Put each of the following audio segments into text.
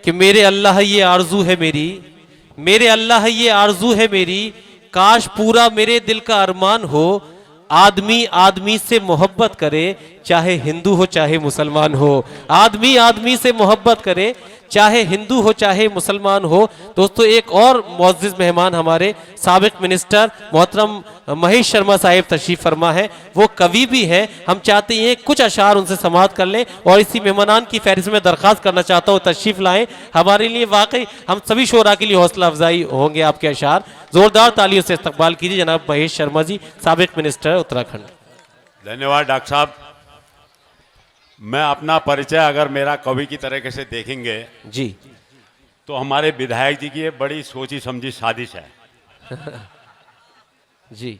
कि मेरे अल्लाह ये आरजू है मेरी, मेरे अल्लाह ये आरजू है मेरी, काश पूरा मेरे दिल का अरमान हो, आदमी आदमी से मोहब्बत करे चाहे हिंदू हो चाहे मुसलमान हो, आदमी आदमी से मोहब्बत करे चाहे हिंदू हो चाहे मुसलमान हो। दोस्तों एक और मुअज़्ज़िज़ मेहमान हमारे साबिक मिनिस्टर मोहतरम महेश शर्मा साहिब तशरीफ फरमा है, वो कवि भी हैं। हम चाहते हैं कुछ अशार उनसे समाअत कर लें और इसी मेहमानान की फहरिस्त में दरख्वास्त करना चाहता हूँ तशरीफ लाएं। हमारे लिए वाकई हम सभी शोरा के लिए हौसला अफजाई होंगे आपके अशार। जोरदार तालियों से इस्तकबाल कीजिए जनाब महेश शर्मा जी, साबिक मिनिस्टर उत्तराखंड। धन्यवाद डॉक्टर साहब। मैं अपना परिचय अगर मेरा कवि की तरीके से देखेंगे जी तो हमारे विधायक जी की ये बड़ी सोची समझी साजिश है। जी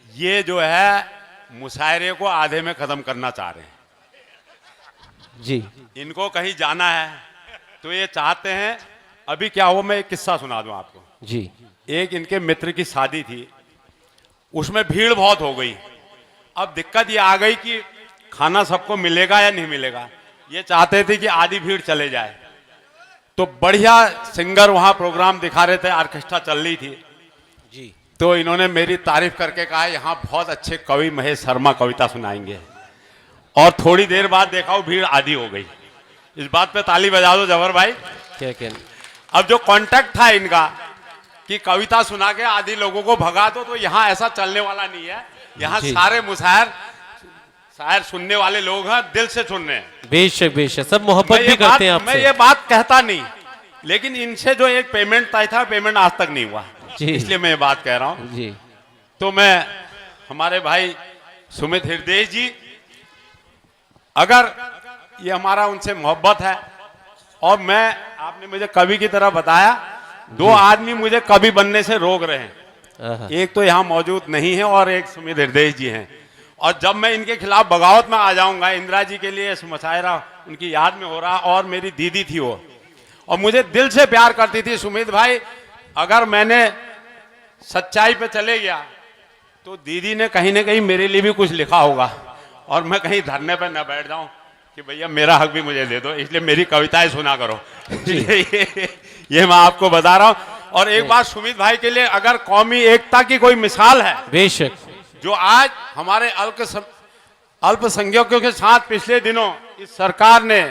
ये जो है मुशायरे को आधे में खत्म करना चाह रहे हैं। जी इनको कहीं जाना है तो ये चाहते हैं, अभी क्या हुआ मैं एक किस्सा सुना दूं आपको। जी एक इनके मित्र की शादी थी, उसमें भीड़ बहुत हो गई। अब दिक्कत ये आ गई कि खाना सबको मिलेगा या नहीं मिलेगा। ये चाहते थे कि आधी भीड़ चले जाए, तो बढ़िया सिंगर वहां प्रोग्राम दिखा रहे थे, ऑर्केस्ट्रा चल रही थी जी। तो इन्होंने मेरी तारीफ करके कहा यहाँ बहुत अच्छे कवि महेश शर्मा कविता सुनाएंगे, और थोड़ी देर बाद देखा वो भीड़ आधी हो गई। इस बात पे ताली बजा दो जबर भाई। क्या कहना। अब जो कॉन्टेक्ट था इनका कि कविता सुना के आधी लोगों को भगा दो, तो यहाँ ऐसा चलने वाला नहीं है। यहाँ सारे मुशायर शायर सुनने वाले लोग हैं, दिल से सुन रहे हैं। बेशक बेशक, सब मोहब्बत भी करते हैं आपसे। मैं ये बात कहता नहीं, लेकिन इनसे जो एक पेमेंट तय था, पेमेंट आज तक नहीं हुआ, इसलिए मैं ये बात कह रहा हूँ जी। तो मैं हमारे भाई सुमित हृदय जी, अगर ये हमारा उनसे मोहब्बत है, और मैं आपने मुझे कवि की तरह बताया, दो आदमी मुझे कवि बनने से रोक रहे हैं। एक तो यहाँ मौजूद नहीं है और एक सुमित हृदय जी हैं। और जब मैं इनके खिलाफ बगावत में आ जाऊंगा, इंदिरा जी के लिए मुशायरा उनकी याद में हो रहा, और मेरी दीदी थी वो, और मुझे दिल से प्यार करती थी सुमित भाई। अगर मैंने सच्चाई पे चले गया तो दीदी ने कहीं ना कहीं मेरे लिए भी कुछ लिखा होगा, और मैं कहीं धरने पे न बैठ जाऊं कि भैया मेरा हक भी मुझे दे दो, इसलिए मेरी कविताएं सुना करो। ये मैं आपको बता रहा हूं। और एक बात सुमित भाई के लिए, अगर कौमी एकता की कोई मिसाल है, बेशक, जो आज हमारे अल्पसंख्यकों के साथ पिछले दिनों इस सरकार ने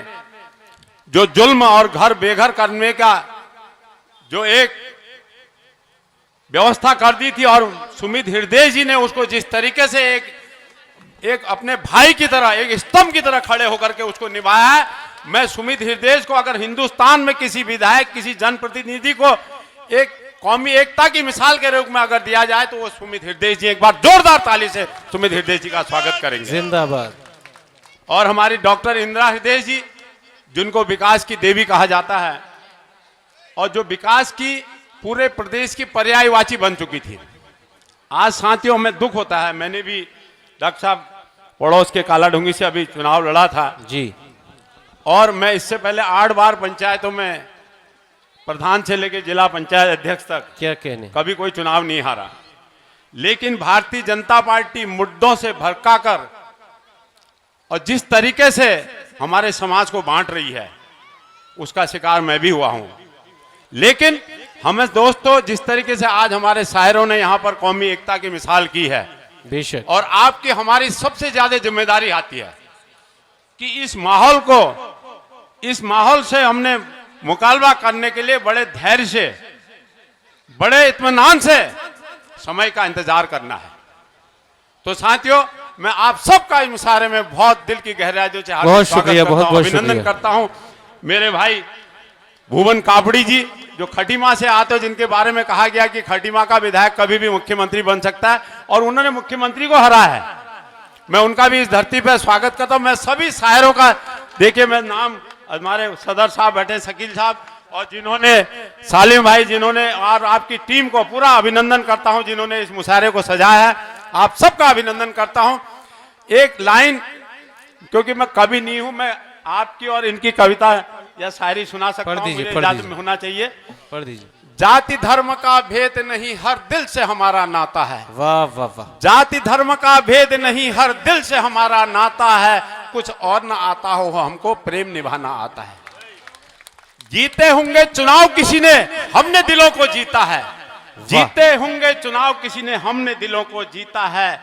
जो जुल्म और घर बेघर करने का जो एक व्यवस्था कर दी थी, और सुमित हृदय जी ने उसको जिस तरीके से एक अपने भाई की तरह, एक स्तंभ की तरह खड़े होकर के उसको निभाया है। मैं सुमित हृदय को अगर हिंदुस्तान में किसी विधायक, किसी जनप्रतिनिधि को एक कौमी एकता की मिसाल के रूप में अगर दिया जाए तो वो सुमित हृदय जी। एक बार जोरदार ताली से सुमित हृदय जी का स्वागत करेंगे। जिंदाबाद। और हमारी डॉक्टर इंदिरा हृदय जी, जिनको विकास की देवी कहा जाता है, और जो विकास की पूरे प्रदेश की पर्यायवाची बन चुकी थी। आज साथियों में दुख होता है, मैंने भी डॉक्टर साहब पड़ोस के कालाढूंगी से अभी चुनाव लड़ा था जी, और मैं इससे पहले 8 बार पंचायतों में प्रधान से लेकर जिला पंचायत अध्यक्ष तक क्या कहने, कभी कोई चुनाव नहीं हारा। लेकिन भारतीय जनता पार्टी मुद्दों से भड़का कर और जिस तरीके से हमारे समाज को बांट रही है, उसका शिकार मैं भी हुआ हूं। लेकिन हमें दोस्तों, जिस तरीके से आज हमारे शायरों ने यहाँ पर कौमी एकता की मिसाल की है, बेशक, और आपकी हमारी सबसे ज्यादा जिम्मेदारी आती है कि इस माहौल से हमने मुकाबला करने के लिए बड़े धैर्य से, बड़े इत्मीनान से समय का इंतजार करना है। तो साथियों, मैं आप सबका इस मुशायरे में बहुत दिल की गहराइयों से बहुत शुक्रिया, बहुत अभिनंदन करता हूं। मेरे भाई भुवन कापड़ी जी, जो खटीमा से आते, जिनके बारे में कहा गया कि खटीमा का विधायक कभी भी मुख्यमंत्री बन सकता है, और उन्होंने मुख्यमंत्री को हरा है। मैं उनका भी इस धरती पर स्वागत करता हूं। मैं सभी शायरों का, देखिए मैं नाम, हमारे सदर साहब बैठे, शकील साहब, और जिन्होंने सालिम भाई, जिन्होंने, और आपकी टीम को पूरा अभिनंदन करता हूं जिन्होंने इस मुशायरे को सजाया है। आप सबका अभिनंदन करता हूं। एक लाइन, क्योंकि मैं कवि नहीं हूं, मैं आपकी और इनकी कविता या शायरी सुना सकता हूं, मुझे इजाजत में होना चाहिए। पढ़ दीजिए। जाति धर्म का भेद नहीं, हर दिल से हमारा नाता है। वाह वाह वाह। जाति धर्म का भेद नहीं, हर दिल से हमारा नाता है। कुछ और ना आता हो, हमको प्रेम निभाना आता है। जीते होंगे चुनाव किसी ने, हमने दिलों को जीता है। जीते होंगे चुनाव किसी ने, हमने दिलों को जीता है।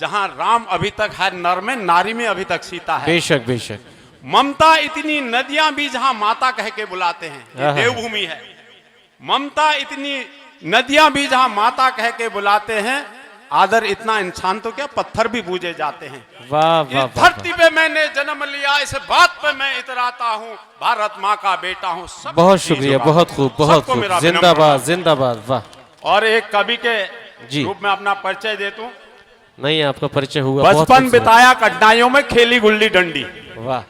जहां राम अभी तक है नर में, नारी में अभी तक सीता है। बेशक बेशक। ममता इतनी नदियां भी जहां माता कह के बुलाते हैं, ये देवभूमि है। ममता इतनी नदियां भी जहां माता कह के बुलाते हैं, आदर इतना इंसान तो क्या पत्थर भी पूजे जाते हैं। वाह वाह इस धरती पे मैंने जन्म लिया, इस बात पे मैं इतराता हूँ, भारत माँ का बेटा हूँ। बहुत शुक्रिया, बहुत खूब, बहुत खूब, जिंदाबाद जिंदाबाद। वाह। और एक कवि के जी रूप में अपना परिचय दे दूं। नहीं, आपका परिचय हुआ। बचपन बिताया कठिनाइयों में, खेली गुल्ली डंडी। वाह।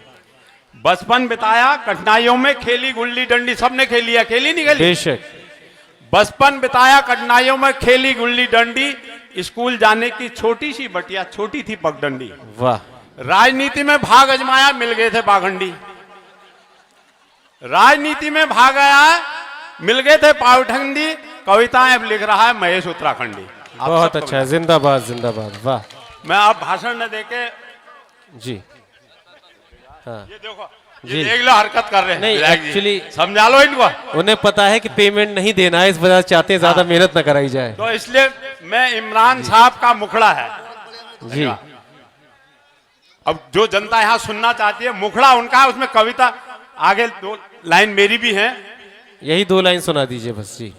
बचपन बिताया कठिनाइयों में, खेली गुल्ली डंडी। सबने खेली है, खेली नहीं खेली? बेशक। बचपन बिताया कठिनाइयों में, खेली गुल्ली डंडी। स्कूल जाने की छोटी सी बटिया, छोटी थी पगडंडी। वाह। राजनीति में भाग अजमाया, मिल गए थे पाखंडी। राजनीति में भाग आया, मिल गए थे पाखंडी। कविताएं अब लिख रहा है महेश उत्तराखंडी। बहुत अच्छा है, जिंदाबाद जिंदाबाद। वाह। मैं अब भाषण न देके जी हाँ ये देखो, जी। ये देख लो हरकत कर रहे हैं। नहीं, एक्चुअली समझा लो इनको। उन्हें पता है कि पेमेंट नहीं देना है, इस वजह से चाहते हैं ज्यादा मेहनत न कराई जाए। तो इसलिए मैं इमरान साहब का मुखड़ा है जी। अब जो जनता यहाँ सुनना चाहती है, मुखड़ा उनका है, उसमें कविता आगे 2 लाइन मेरी भी है। यही 2 लाइन सुना दीजिए बस जी।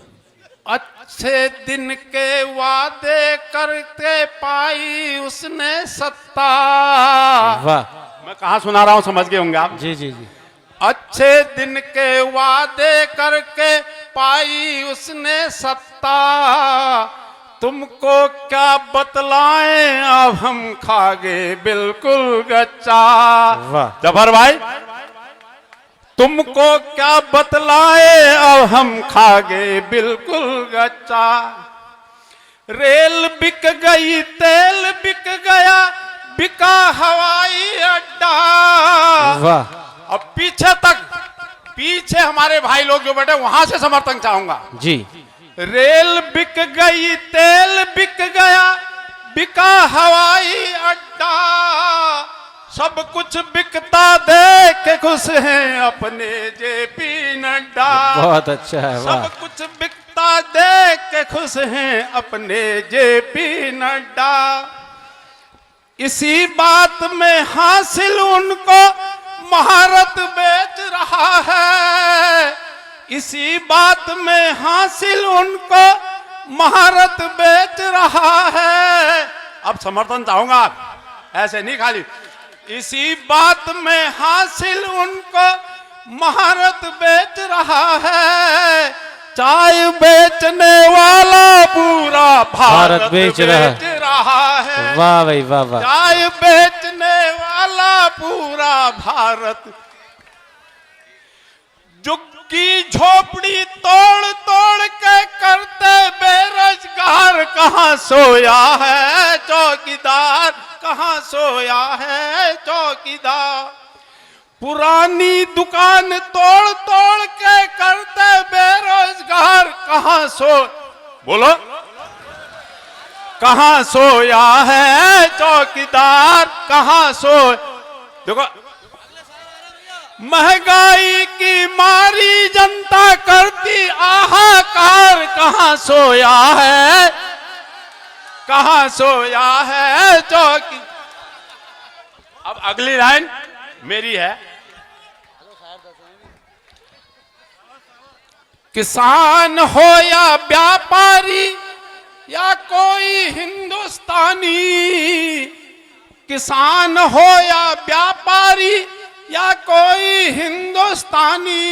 अच्छे दिन के वादे करते पाई उसने सत्ता। वाह। मैं कहाँ सुना रहा हूँ, समझ गए होंगे आप। जी जी जी। अच्छे दिन के वादे करके पाई उसने सत्ता। तुमको क्या बतलाएं, अब हम खा गए बिल्कुल गच्चा। वाह। जफर भाई, तुमको क्या बतलाए, अब हम खा गए बिल्कुल गच्चा। रेल बिक गई, तेल बिक गया, बिका हवाई अड्डा। वाह। अब पीछे हमारे भाई लोग जो बैठे, वहां से समर्थन चाहूंगा जी। रेल बिक गई, तेल बिक गया, बिका हवाई अड्डा। सब कुछ बिकता देख के खुश हैं अपने जेपी नड्डा। बहुत अच्छा है। वाह। सब कुछ बिकता देख के खुश हैं अपने जेपी नड्डा। इसी बात में हासिल उनको महारत बेच रहा है। इसी बात में हासिल उनको महारत बेच रहा है। अब समर्थन चाहूंगा, ऐसे नहीं खाली। इसी बात में हासिल उनको महारत बेच रहा है। चाय बेचने वाला पूरा भारत बेच रहा है। वाह भाई वाह वाह। चाय बेचने वाला पूरा भारत। झुग्गी झोपड़ी तोड़ तोड़ के करते बेरोजगार, कहाँ सोया है चौकीदार, कहाँ सोया है चौकीदार। पुरानी दुकान तोड़ तोड़ के करते बेरोजगार, कहाँ बोलो कहाँ सोया है चौकीदार, कहाँ देखो, महंगाई की मारी जनता करती आहाकार, कहाँ सोया है, कहाँ सोया है चौकी। अब अगली लाइन मेरी है। किसान हो या व्यापारी या कोई हिंदुस्तानी, किसान हो या व्यापारी या कोई हिंदुस्तानी,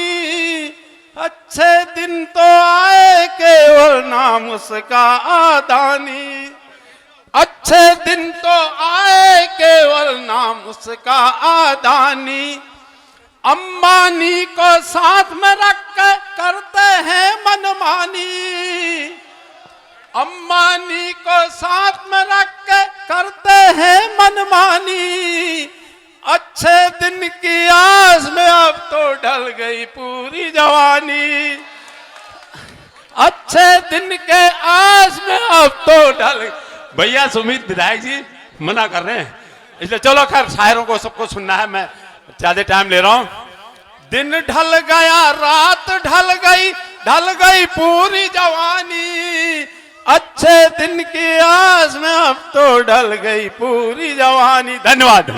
अच्छे दिन तो आए केवल नाम उसका अदानी। अच्छे दिन तो आए केवल नाम उसका अदानी। अंबानी को साथ में रख के करते हैं मनमानी। अंबानी को साथ में रख के करते हैं मनमानी। अच्छे दिन की आस में अब तो ढल गई पूरी जवानी। अच्छे दिन के आस में अब तो ढल। भैया सुमित विधायक जी मना कर रहे हैं, इसलिए चलो खैर शायरों को सबको सुनना है, मैं ज्यादा टाइम ले रहा हूं। दिन ढल गया रात ढल गई पूरी जवानी, अच्छे दिन की आस में अब तो ढल गई पूरी जवानी। धन्यवाद।